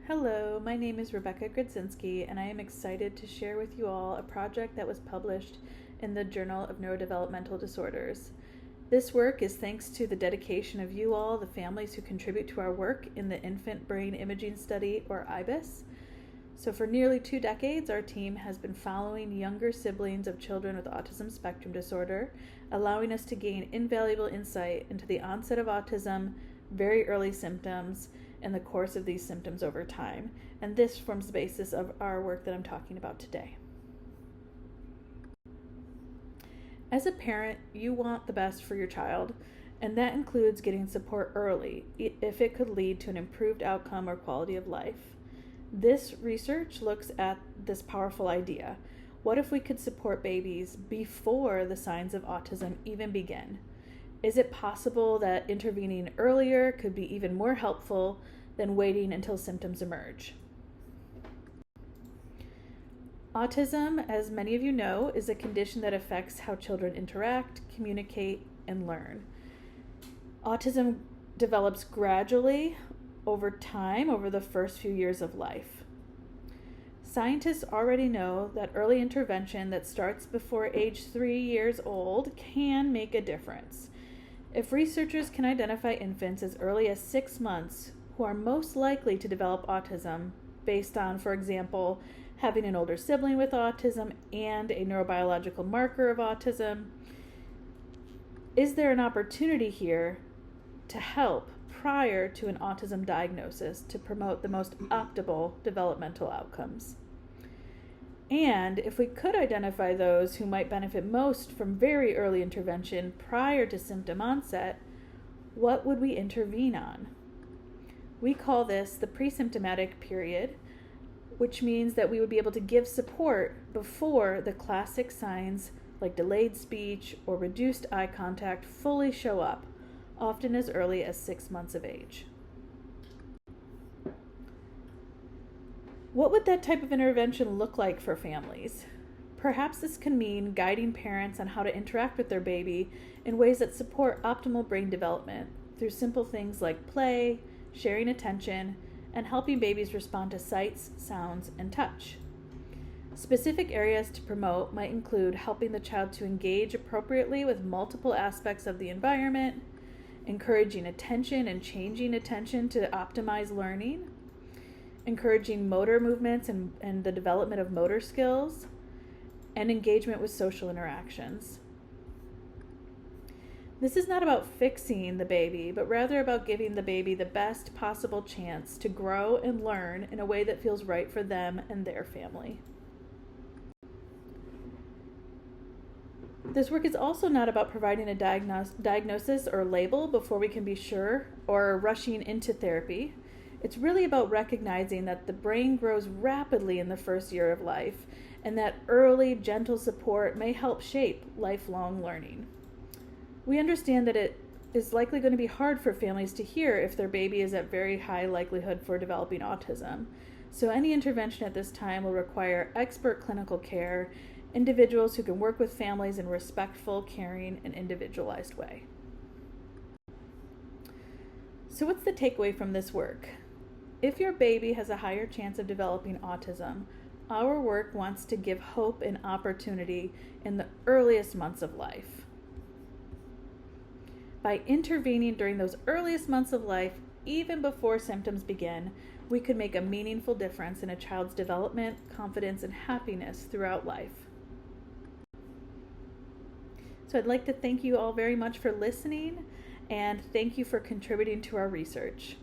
Hello, my name is Rebecca Grzadzinski, and I am excited to share with you all a project that was published in the Journal of Neurodevelopmental Disorders. This work is thanks to the dedication of you all, the families who contribute to our work in the Infant Brain Imaging Study, or IBIS. So for nearly 2 decades, our team has been following younger siblings of children with autism spectrum disorder, allowing us to gain invaluable insight into the onset of autism, very early symptoms, and the course of these symptoms over time. And this forms the basis of our work that I'm talking about today. As a parent, you want the best for your child, and that includes getting support early if it could lead to an improved outcome or quality of life. This research looks at this powerful idea. What if we could support babies before the signs of autism even begin? Is it possible that intervening earlier could be even more helpful than waiting until symptoms emerge? Autism, as many of you know, is a condition that affects how children interact, communicate, and learn. Autism develops gradually over time, over the first few years of life. Scientists already know that early intervention that starts before age 3 years old can make a difference. If researchers can identify infants as early as 6 months who are most likely to develop autism based on, for example, having an older sibling with autism and a neurobiological marker of autism, is there an opportunity here to help prior to an autism diagnosis to promote the most optimal developmental outcomes? And if we could identify those who might benefit most from very early intervention prior to symptom onset, what would we intervene on? We call this the pre-symptomatic period, which means that we would be able to give support before the classic signs like delayed speech or reduced eye contact fully show up, often as early as 6 months of age. What would that type of intervention look like for families? Perhaps this can mean guiding parents on how to interact with their baby in ways that support optimal brain development through simple things like play, sharing attention, and helping babies respond to sights, sounds, and touch. Specific areas to promote might include helping the child to engage appropriately with multiple aspects of the environment, encouraging attention and changing attention to optimize learning, encouraging motor movements and the development of motor skills, and engagement with social interactions. This is not about fixing the baby, but rather about giving the baby the best possible chance to grow and learn in a way that feels right for them and their family. This work is also not about providing a diagnosis or label before we can be sure or rushing into therapy. It's really about recognizing that the brain grows rapidly in the first year of life and that early, gentle support may help shape lifelong learning. We understand that it is likely going to be hard for families to hear if their baby is at very high likelihood for developing autism. So any intervention at this time will require expert clinical care, individuals who can work with families in a respectful, caring, and individualized way. So what's the takeaway from this work? If your baby has a higher chance of developing autism, our work wants to give hope and opportunity in the earliest months of life. By intervening during those earliest months of life, even before symptoms begin, we could make a meaningful difference in a child's development, confidence, and happiness throughout life. So I'd like to thank you all very much for listening, and thank you for contributing to our research.